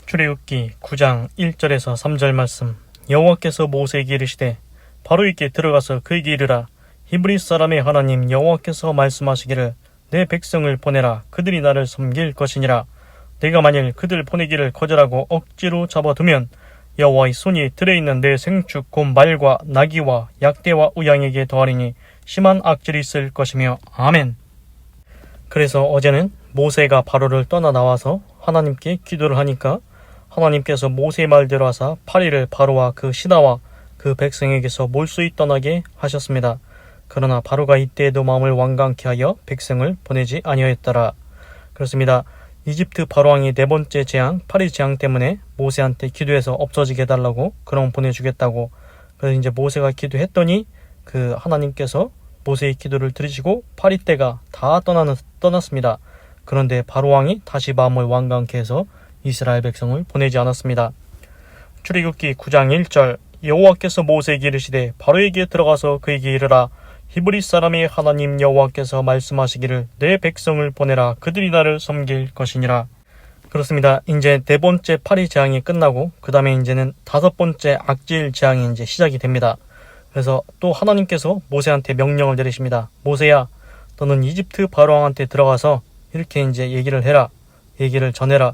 출애굽기 9장 1절에서 3절 말씀. 여호와께서 모세에게 이르시되 바로에게 들어가서 그에게 이르라. 히브리 사람의 하나님 여호와께서 말씀하시기를 내 백성을 보내라. 그들이 나를 섬길 것이니라. 내가 만일 그들 보내기를 거절하고 억지로 잡아두면 여호와의 손이 들어있는 내 생축 곧 말과 나귀와 약대와 우양에게 더하리니 심한 악질이 있을 것이며. 아멘. 그래서 어제는 모세가 바로를 떠나 나와서 하나님께 기도를 하니까 하나님께서 모세의 말대로 하사 8일을 바로와 그 신하와 그 백성에게서 몰수히 떠나게 하셨습니다. 그러나 바로가 이때에도 마음을 완강케 하여 백성을 보내지 아니하였더라. 그렇습니다. 이집트 바로왕이 네 번째 재앙, 8일 재앙 때문에 모세한테 기도해서 없어지게 해달라고 그럼 보내주겠다고. 그래서 이제 모세가 기도했더니 그 하나님께서 모세의 기도를 들으시고 8일 때가 다 떠났습니다. 그런데 바로왕이 다시 마음을 완강케 해서 이스라엘 백성을 보내지 않았습니다. 출애굽기 9장 1절. 여호와께서 모세에게 이르시되 바로에게 들어가서 그에게 이르라. 히브리 사람의 하나님 여호와께서 말씀하시기를 내 백성을 보내라. 그들이 나를 섬길 것이니라. 그렇습니다. 이제 네 번째 8일 재앙이 끝나고 그 다음에 이제는 다섯 번째 악질 재앙이 이제 시작이 됩니다. 그래서 또 하나님께서 모세한테 명령을 내리십니다. 모세야, 너는 이집트 바로왕한테 들어가서 이렇게 이제 얘기를 해라. 얘기를 전해라.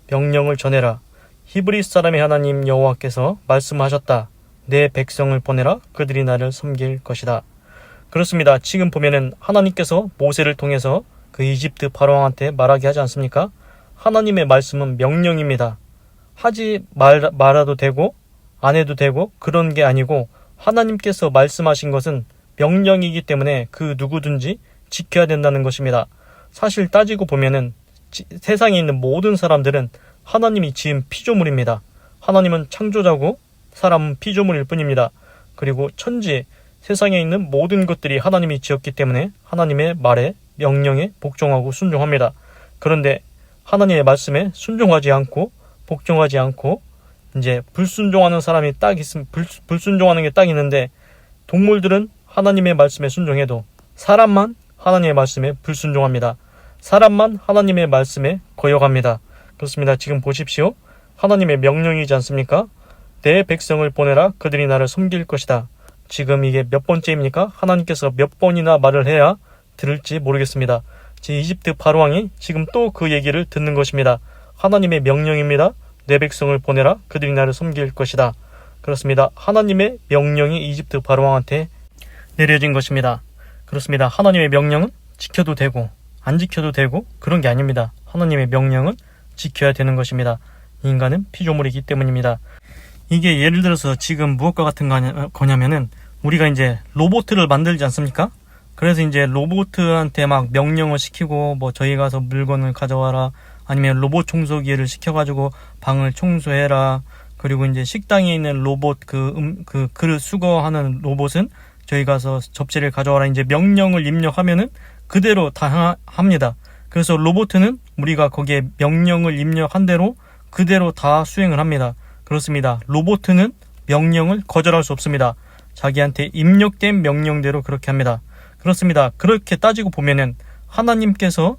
명령을 전해라. 히브리 사람의 하나님 여호와께서 말씀하셨다. 내 백성을 보내라. 그들이 나를 섬길 것이다. 그렇습니다. 지금 보면은 하나님께서 모세를 통해서 그 이집트 바로왕한테 말하게 하지 않습니까? 하나님의 말씀은 명령입니다. 하지 말아도 되고 안 해도 되고 그런 게 아니고 하나님께서 말씀하신 것은 명령이기 때문에 그 누구든지 지켜야 된다는 것입니다. 사실 따지고 보면은 세상에 있는 모든 사람들은 하나님이 지은 피조물입니다. 하나님은 창조자고 사람은 피조물일 뿐입니다. 그리고 천지, 세상에 있는 모든 것들이 하나님이 지었기 때문에 하나님의 말에, 명령에 복종하고 순종합니다. 그런데 하나님의 말씀에 순종하지 않고 복종하지 않고 이제 불순종하는 사람이 딱 있으면 불순종하는 게 딱 있는데 동물들은 하나님의 말씀에 순종해도 사람만 하나님의 말씀에 불순종합니다. 사람만 하나님의 말씀에 거역합니다. 그렇습니다. 지금 보십시오. 하나님의 명령이지 않습니까? 내 백성을 보내라. 그들이 나를 섬길 것이다. 지금 이게 몇 번째입니까? 하나님께서 몇 번이나 말을 해야 들을지 모르겠습니다. 이집트 바로왕이 지금 또 그 얘기를 듣는 것입니다. 하나님의 명령입니다. 내 백성을 보내라. 그들이 나를 섬길 것이다. 그렇습니다. 하나님의 명령이 이집트 바로왕한테 내려진 것입니다. 그렇습니다. 하나님의 명령은 지켜도 되고 안 지켜도 되고 그런 게 아닙니다. 하나님의 명령은 지켜야 되는 것입니다. 인간은 피조물이기 때문입니다. 이게 예를 들어서 지금 무엇과 같은 거냐면은 우리가 이제 로봇을 만들지 않습니까? 그래서 이제 로봇한테 막 명령을 시키고 뭐 저희 가서 물건을 가져와라, 아니면 로봇 청소기를 시켜가지고 방을 청소해라. 그리고 이제 식당에 있는 로봇 그 그릇 수거하는 로봇은 저희 가서 접시를 가져와라. 이제 명령을 입력하면은 그대로 다 합니다. 그래서 로봇은 우리가 거기에 명령을 입력한 대로 그대로 다 수행을 합니다. 그렇습니다. 로봇은 명령을 거절할 수 없습니다. 자기한테 입력된 명령대로 그렇게 합니다. 그렇습니다. 그렇게 따지고 보면은 하나님께서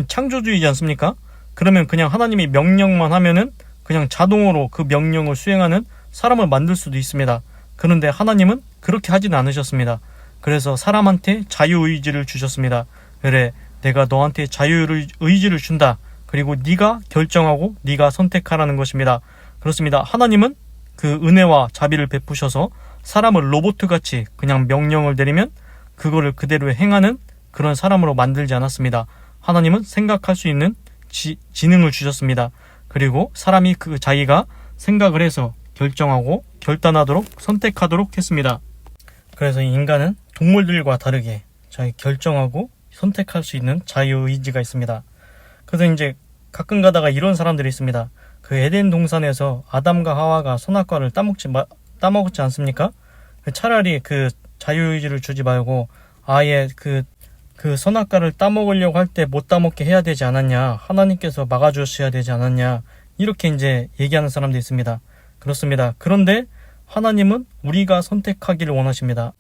창조주의지 않습니까? 그러면 그냥 하나님이 명령만 하면은 그냥 자동으로 그 명령을 수행하는 사람을 만들 수도 있습니다. 그런데 하나님은 그렇게 하지는 않으셨습니다. 그래서 사람한테 자유의지를 주셨습니다. 그래, 내가 너한테 자유의지를 준다. 그리고 네가 결정하고 네가 선택하라는 것입니다. 그렇습니다. 하나님은 그 은혜와 자비를 베푸셔서 사람을 로봇같이 그냥 명령을 내리면 그거를 그대로 행하는 그런 사람으로 만들지 않았습니다. 하나님은 생각할 수 있는 지능을 주셨습니다. 그리고 사람이 그 자기가 생각을 해서 결정하고 결단하도록 선택하도록 했습니다. 그래서 인간은 동물들과 다르게 자기 결정하고 선택할 수 있는 자유의지가 있습니다. 그래서 이제 가끔 가다가 이런 사람들이 있습니다. 그 에덴 동산에서 아담과 하와가 선악과를 따먹었지 않습니까? 차라리 그 자유의지를 주지 말고 아예 그 선악과를 따먹으려고 할 때 못 따먹게 해야 되지 않았냐, 하나님께서 막아주셔야 되지 않았냐, 이렇게 이제 얘기하는 사람도 있습니다. 그렇습니다. 그런데 하나님은 우리가 선택하기를 원하십니다.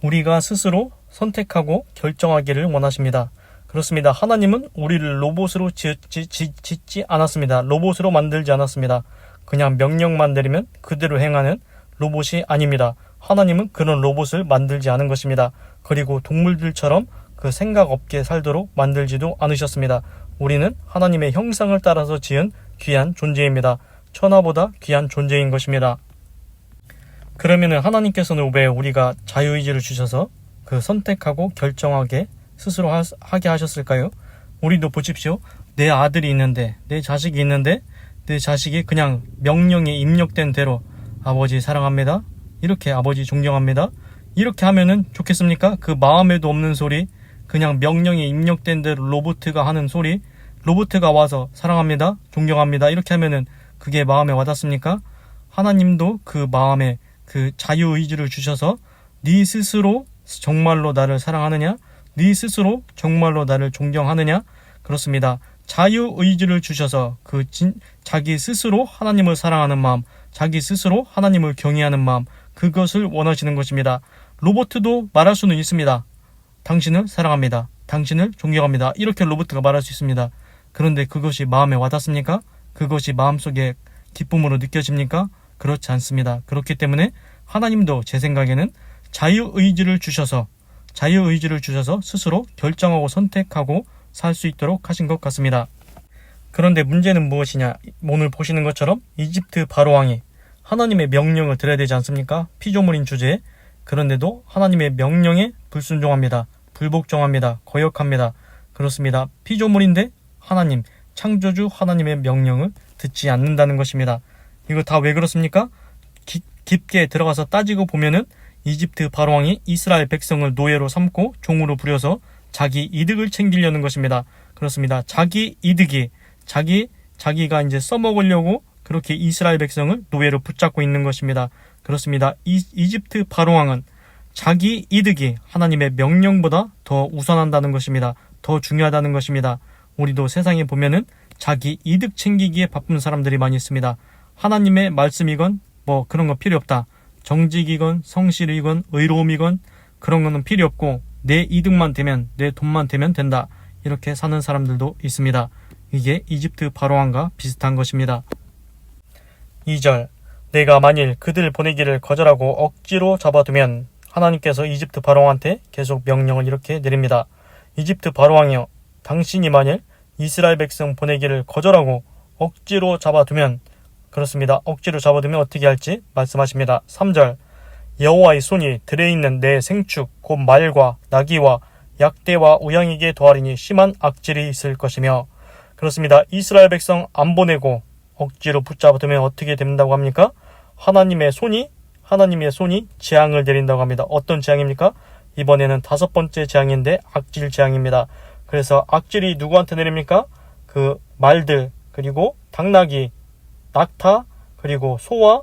우리가 스스로 선택하고 결정하기를 원하십니다. 그렇습니다. 하나님은 우리를 로봇으로 짓지 않았습니다. 로봇으로 만들지 않았습니다. 그냥 명령만 내리면 그대로 행하는 로봇이 아닙니다. 하나님은 그런 로봇을 만들지 않은 것입니다. 그리고 동물들처럼 그 생각 없게 살도록 만들지도 않으셨습니다. 우리는 하나님의 형상을 따라서 지은 귀한 존재입니다. 천하보다 귀한 존재인 것입니다. 그러면은 하나님께서는 왜 우리가 자유의지를 주셔서 그 선택하고 결정하게 스스로 하게 하셨을까요? 우리도 보십시오. 내 아들이 있는데, 내 자식이 있는데, 내 자식이 그냥 명령에 입력된 대로 아버지 사랑합니다, 이렇게 아버지 존경합니다, 이렇게 하면은 좋겠습니까? 그 마음에도 없는 소리, 그냥 명령에 입력된 대로 로봇가 하는 소리, 로봇가 와서 사랑합니다, 존경합니다, 이렇게 하면은 그게 마음에 와닿습니까? 하나님도 그 마음에 그 자유의지를 주셔서 네 스스로 정말로 나를 사랑하느냐? 네 스스로 정말로 나를 존경하느냐? 그렇습니다. 자유의지를 주셔서 자기 스스로 하나님을 사랑하는 마음, 자기 스스로 하나님을 경외하는 마음, 그것을 원하시는 것입니다. 로봇도 말할 수는 있습니다. 당신을 사랑합니다, 당신을 존경합니다, 이렇게 로봇가 말할 수 있습니다. 그런데 그것이 마음에 와닿습니까? 그것이 마음속에 기쁨으로 느껴집니까? 그렇지 않습니다. 그렇기 때문에 하나님도 제 생각에는 자유의지를 주셔서 스스로 결정하고 선택하고 살 수 있도록 하신 것 같습니다. 그런데 문제는 무엇이냐? 오늘 보시는 것처럼 이집트 바로왕이 하나님의 명령을 들어야 되지 않습니까? 피조물인 주제에. 그런데도 하나님의 명령에 불순종합니다. 불복종합니다. 거역합니다. 그렇습니다. 피조물인데 하나님, 창조주 하나님의 명령을 듣지 않는다는 것입니다. 이거 다 왜 그렇습니까? 깊게 들어가서 따지고 보면은 이집트 바로왕이 이스라엘 백성을 노예로 삼고 종으로 부려서 자기 이득을 챙기려는 것입니다. 그렇습니다. 자기 이득이 자기가 이제 써먹으려고 그렇게 이스라엘 백성을 노예로 붙잡고 있는 것입니다. 그렇습니다. 이집트 바로왕은 자기 이득이 하나님의 명령보다 더 우선한다는 것입니다. 더 중요하다는 것입니다. 우리도 세상에 보면은 자기 이득 챙기기에 바쁜 사람들이 많이 있습니다. 하나님의 말씀이건 뭐 그런 거 필요 없다. 정직이건 성실이건 의로움이건 그런 거는 필요 없고 내 이득만 되면, 내 돈만 되면 된다, 이렇게 사는 사람들도 있습니다. 이게 이집트 바로왕과 비슷한 것입니다. 2절, 내가 만일 그들 보내기를 거절하고 억지로 잡아두면, 하나님께서 이집트 바로왕한테 계속 명령을 이렇게 내립니다. 이집트 바로왕이여, 당신이 만일 이스라엘 백성 보내기를 거절하고 억지로 잡아두면, 그렇습니다. 억지로 잡아두면 어떻게 할지 말씀하십니다. 3절, 여호와의 손이 들에 있는 내 생축 곧 말과 나귀와 약대와 우양에게 더하리니 심한 악질이 있을 것이며. 그렇습니다. 이스라엘 백성 안 보내고 억지로 붙잡아두면 어떻게 된다고 합니까? 하나님의 손이 재앙을 내린다고 합니다. 어떤 재앙입니까? 이번에는 5번째 재앙인데 악질 재앙입니다. 그래서 악질이 누구한테 내립니까? 그 말들, 그리고 당나귀, 낙타, 그리고 소와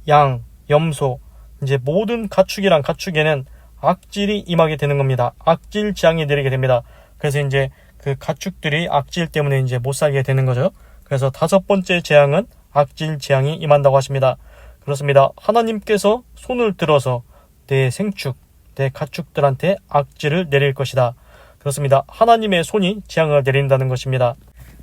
양, 염소, 이제 모든 가축이란 가축에는 악질이 임하게 되는 겁니다. 악질 재앙이 내리게 됩니다. 그래서 이제 그 가축들이 악질 때문에 이제 못 살게 되는 거죠. 그래서 5번째 재앙은 악질 재앙이 임한다고 하십니다. 그렇습니다. 하나님께서 손을 들어서 내 생축, 내 가축들한테 악질을 내릴 것이다. 그렇습니다. 하나님의 손이 재앙을 내린다는 것입니다.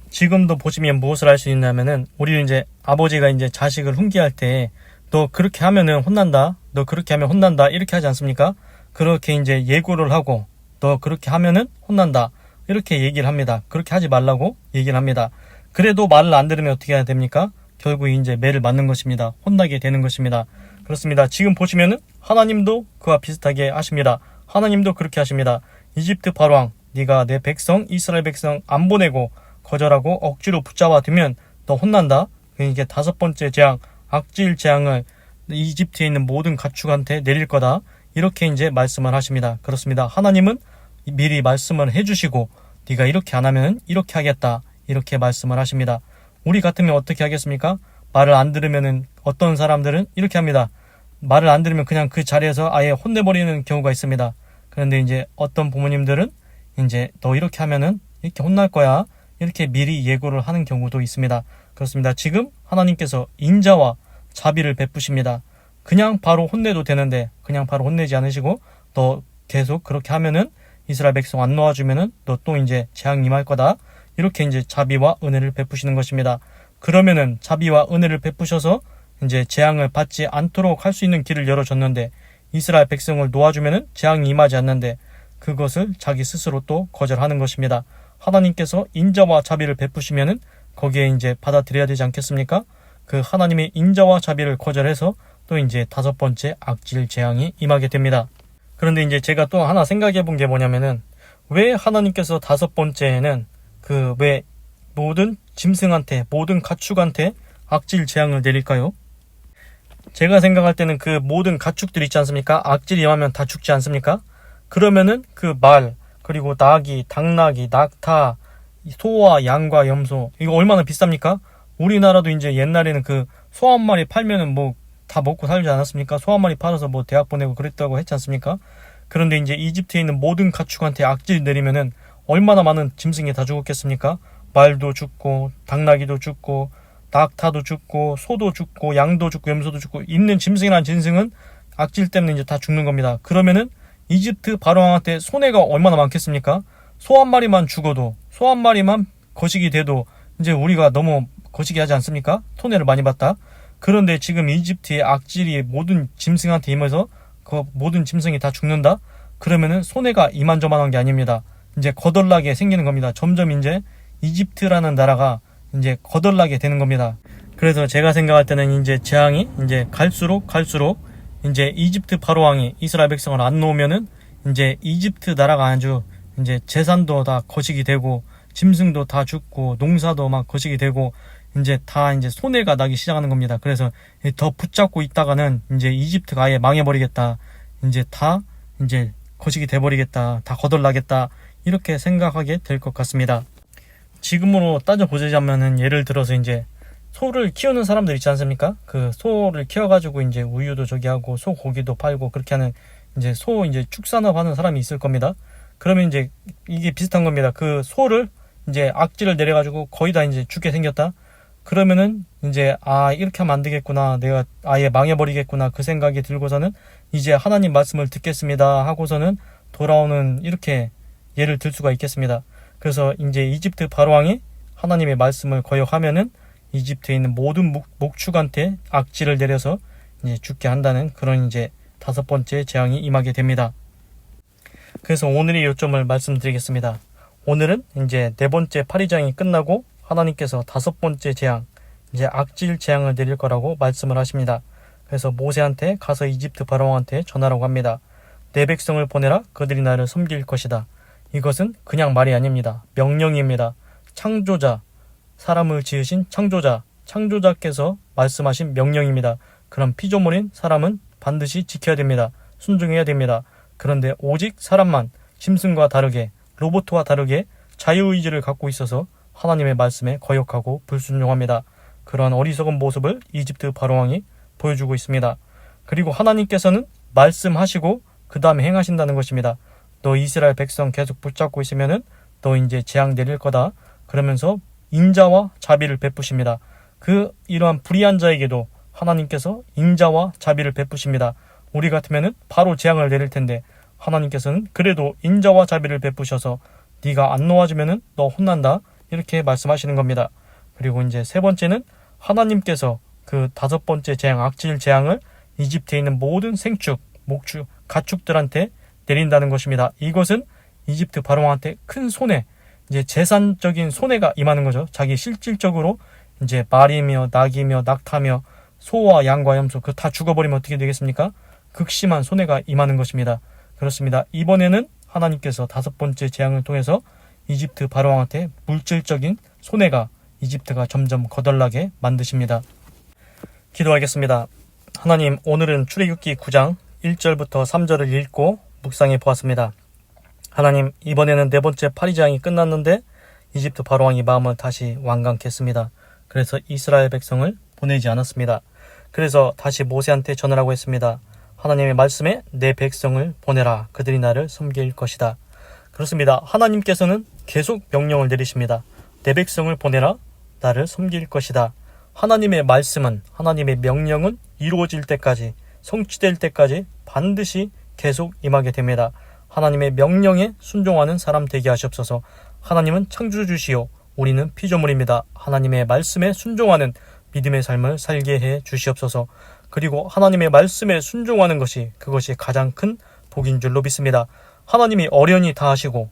지금도 보시면 무엇을 할 수 있냐면은, 우리는 이제 아버지가 이제 자식을 훈계할 때 너 그렇게 하면은 혼난다, 너 그렇게 하면 혼난다, 이렇게 하지 않습니까? 그렇게 이제 예고를 하고 너 그렇게 하면은 혼난다, 이렇게 얘기를 합니다. 그렇게 하지 말라고 얘기를 합니다. 그래도 말을 안 들으면 어떻게 해야 됩니까? 결국 이제 매를 맞는 것입니다. 혼나게 되는 것입니다. 그렇습니다. 지금 보시면은 하나님도 그와 비슷하게 하십니다. 하나님도 그렇게 하십니다. 이집트 바로왕, 네가 내 백성 이스라엘 백성 안 보내고 거절하고 억지로 붙잡아 두면 너 혼난다. 이게 5번째 재앙, 악질 재앙을 이집트에 있는 모든 가축한테 내릴 거다, 이렇게 이제 말씀을 하십니다. 그렇습니다. 하나님은 미리 말씀을 해주시고 네가 이렇게 안 하면 이렇게 하겠다, 이렇게 말씀을 하십니다. 우리 같으면 어떻게 하겠습니까? 말을 안 들으면은 어떤 사람들은 이렇게 합니다. 말을 안 들으면 그냥 그 자리에서 아예 혼내버리는 경우가 있습니다. 그런데 이제 어떤 부모님들은 이제 너 이렇게 하면은 이렇게 혼날 거야, 이렇게 미리 예고를 하는 경우도 있습니다. 그렇습니다. 지금 하나님께서 인자와 자비를 베푸십니다. 그냥 바로 혼내도 되는데 그냥 바로 혼내지 않으시고 너 계속 그렇게 하면은 이스라엘 백성 안 놓아주면은 너 또 이제 재앙 임할 거다. 이렇게 이제 자비와 은혜를 베푸시는 것입니다. 그러면은 자비와 은혜를 베푸셔서 이제 재앙을 받지 않도록 할 수 있는 길을 열어줬는데 이스라엘 백성을 놓아주면은 재앙이 임하지 않는데 그것을 자기 스스로 또 거절하는 것입니다. 하나님께서 인자와 자비를 베푸시면은 거기에 이제 받아들여야 되지 않겠습니까? 그 하나님의 인자와 자비를 거절해서 또 이제 5번째 악질 재앙이 임하게 됩니다. 그런데 이제 제가 또 하나 생각해 본 게 뭐냐면은 왜 하나님께서 5번째에는 그 왜 모든 짐승한테 모든 가축한테 악질 재앙을 내릴까요? 제가 생각할 때는 그 모든 가축들 있지 않습니까? 악질이 임하면 다 죽지 않습니까? 그러면은 그 말, 그리고 나귀, 당나귀, 낙타, 소와 양과 염소 이거 얼마나 비쌉니까? 우리나라도 이제 옛날에는 그 소 한 마리 팔면은 뭐 다 먹고 살지 않았습니까? 소 한 마리 팔아서 뭐 대학 보내고 그랬다고 했지 않습니까? 그런데 이제 이집트에 있는 모든 가축한테 악질 내리면은 얼마나 많은 짐승이 다 죽었겠습니까? 말도 죽고 당나귀도 죽고 낙타도 죽고 소도 죽고 양도 죽고 염소도 죽고 있는 짐승이란 짐승은 악질 때문에 이제 다 죽는 겁니다. 그러면은 이집트 바로왕한테 손해가 얼마나 많겠습니까? 소 한 마리만 죽어도 소 한 마리만 거식이 돼도 이제 우리가 너무 거시기 하지 않습니까? 손해를 많이 봤다. 그런데 지금 이집트의 악질이 모든 짐승한테 임해서 그 모든 짐승이 다 죽는다? 그러면은 손해가 이만저만한 게 아닙니다. 이제 거덜나게 생기는 겁니다. 점점 이제 이집트라는 나라가 이제 거덜나게 되는 겁니다. 그래서 제가 생각할 때는 이제 재앙이 이제 갈수록 이제 이집트 바로왕이 이스라엘 백성을 안 놓으면은 이제 이집트 나라가 아주 이제 재산도 다 거식이 되고 짐승도 다 죽고 농사도 막 거식이 되고 이제 다 이제 손해가 나기 시작하는 겁니다. 그래서 더 붙잡고 있다가는 이제 이집트가 아예 망해버리겠다. 이제 다 이제 거식이 돼버리겠다. 다 거덜나겠다. 이렇게 생각하게 될 것 같습니다. 지금으로 따져보자면은 예를 들어서 이제 소를 키우는 사람들 있지 않습니까? 그 소를 키워가지고 이제 우유도 저기 하고 소 고기도 팔고 그렇게 하는 이제 소 이제 축산업 하는 사람이 있을 겁니다. 그러면 이제 이게 비슷한 겁니다. 그 소를 이제 악질을 내려가지고 거의 다 이제 죽게 생겼다. 그러면은 이제 이렇게 하면 안 되겠구나. 내가 아예 망해버리겠구나. 그 생각이 들고서는 이제 하나님 말씀을 듣겠습니다 하고서는 돌아오는 이렇게 예를 들 수가 있겠습니다. 그래서 이제 이집트 바로왕이 하나님의 말씀을 거역하면은 이집트에 있는 모든 목축한테 악질을 내려서 이제 죽게 한다는 그런 이제 5번째 재앙이 임하게 됩니다. 그래서 오늘의 요점을 말씀드리겠습니다. 오늘은 이제 4번째 파리장이 끝나고 하나님께서 5번째 재앙, 이제 악질 재앙을 내릴 거라고 말씀을 하십니다. 그래서 모세한테 가서 이집트 바로왕한테 전하라고 합니다. 내 백성을 보내라. 그들이 나를 섬길 것이다. 이것은 그냥 말이 아닙니다. 명령입니다. 창조자, 사람을 지으신 창조자께서 말씀하신 명령입니다. 그럼 피조물인 사람은 반드시 지켜야 됩니다. 순종해야 됩니다. 그런데 오직 사람만 짐승과 다르게 로봇과 다르게 자유의지를 갖고 있어서 하나님의 말씀에 거역하고 불순종합니다. 그러한 어리석은 모습을 이집트 바로왕이 보여주고 있습니다. 그리고 하나님께서는 말씀하시고 그 다음에 행하신다는 것입니다. 너 이스라엘 백성 계속 붙잡고 있으면은 너 이제 재앙 내릴 거다. 그러면서 인자와 자비를 베푸십니다. 이러한 불의한 자에게도 하나님께서 인자와 자비를 베푸십니다. 우리 같으면은 바로 재앙을 내릴 텐데 하나님께서는 그래도 인자와 자비를 베푸셔서 네가 안 놓아주면은 너 혼난다. 이렇게 말씀하시는 겁니다. 그리고 이제 3번째는 하나님께서 그 5번째 재앙, 악질 재앙을 이집트에 있는 모든 생축, 목축, 가축들한테 내린다는 것입니다. 이것은 이집트 바로왕한테 큰 손해, 이제 재산적인 손해가 임하는 거죠. 자기 실질적으로 이제 말이며 낙이며 낙타며 소와 양과 염소 그 다 죽어버리면 어떻게 되겠습니까? 극심한 손해가 임하는 것입니다. 그렇습니다. 이번에는 하나님께서 5번째 재앙을 통해서 이집트 바로왕한테 물질적인 손해가 이집트가 점점 거덜나게 만드십니다. 기도하겠습니다. 하나님, 오늘은 출애굽기 9장 1절부터 3절을 읽고 묵상해 보았습니다. 하나님, 이번에는 4번째 파리장이 끝났는데 이집트 바로왕이 마음을 다시 완강했습니다. 그래서 이스라엘 백성을 보내지 않았습니다. 그래서 다시 모세한테 전하라고 했습니다. 하나님의 말씀에 내 백성을 보내라. 그들이 나를 섬길 것이다. 그렇습니다. 하나님께서는 계속 명령을 내리십니다. 내 백성을 보내라. 나를 섬길 것이다. 하나님의 말씀은, 하나님의 명령은 이루어질 때까지, 성취될 때까지 반드시 계속 임하게 됩니다. 하나님의 명령에 순종하는 사람 되게 하시옵소서. 하나님은 창조주시오. 우리는 피조물입니다. 하나님의 말씀에 순종하는 믿음의 삶을 살게 해 주시옵소서. 그리고 하나님의 말씀에 순종하는 그것이 가장 큰 복인 줄로 믿습니다. 하나님이 어련히 다 하시고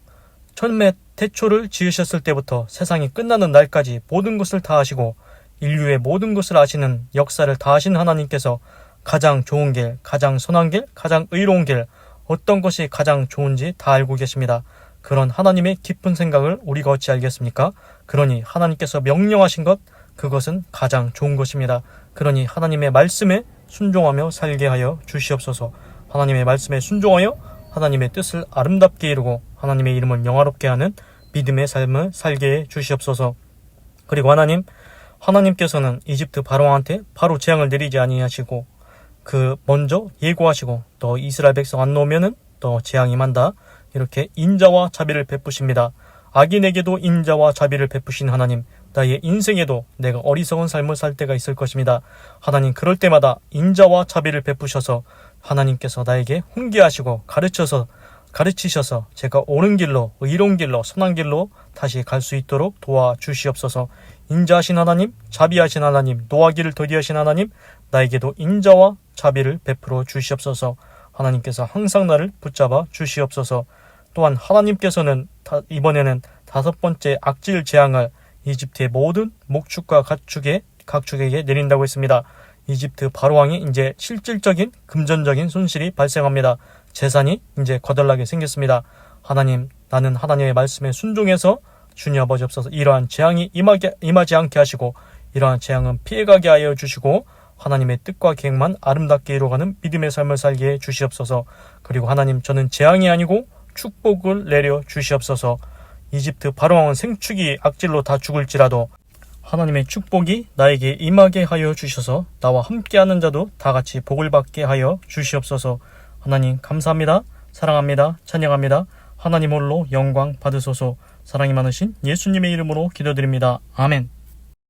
처음에 태초를 지으셨을 때부터 세상이 끝나는 날까지 모든 것을 다 하시고 인류의 모든 것을 아시는 역사를 다 하신 하나님께서 가장 좋은 길, 가장 선한 길, 가장 의로운 길, 어떤 것이 가장 좋은지 다 알고 계십니다. 그런 하나님의 깊은 생각을 우리가 어찌 알겠습니까? 그러니 하나님께서 명령하신 것, 그것은 가장 좋은 것입니다. 그러니 하나님의 말씀에 순종하며 살게 하여 주시옵소서. 하나님의 말씀에 순종하여 하나님의 뜻을 아름답게 이루고 하나님의 이름을 영화롭게 하는 믿음의 삶을 살게 해 주시옵소서. 그리고 하나님께서는 이집트 바로왕한테 바로 재앙을 내리지 아니하시고 먼저 예고하시고 또 이스라엘 백성 안 놓으면은 또 재앙이 임한다. 이렇게 인자와 자비를 베푸십니다. 악인에게도 인자와 자비를 베푸신 하나님, 나의 인생에도 내가 어리석은 삶을 살 때가 있을 것입니다. 하나님, 그럴 때마다 인자와 자비를 베푸셔서 하나님께서 나에게 훈계하시고 가르치셔서 제가 옳은 길로, 의로운 길로, 선한 길로 다시 갈 수 있도록 도와주시옵소서. 인자하신 하나님, 자비하신 하나님, 노하기를 더디하신 하나님, 나에게도 인자와 자비를 베풀어 주시옵소서. 하나님께서 항상 나를 붙잡아 주시옵소서. 또한 하나님께서는 이번에는 5번째 악질 재앙을 이집트의 모든 목축과 각축에게 내린다고 했습니다. 이집트 바로왕이 이제 실질적인 금전적인 손실이 발생합니다. 재산이 이제 거덜나게 생겼습니다. 하나님, 나는 하나님의 말씀에 순종해서 주님 아버지 없어서 이러한 재앙이 임하지 않게 하시고 이러한 재앙은 피해가게 하여 주시고 하나님의 뜻과 계획만 아름답게 이루어가는 믿음의 삶을 살게 해 주시옵소서. 그리고 하나님, 저는 재앙이 아니고 축복을 내려 주시옵소서. 이집트 바로왕은 생축이 악질로 다 죽을지라도 하나님의 축복이 나에게 임하게 하여 주셔서 나와 함께하는 자도 다 같이 복을 받게 하여 주시옵소서. 하나님 감사합니다. 사랑합니다. 찬양합니다. 하나님 홀로 영광 받으소서. 사랑이 많으신 예수님의 이름으로 기도드립니다. 아멘.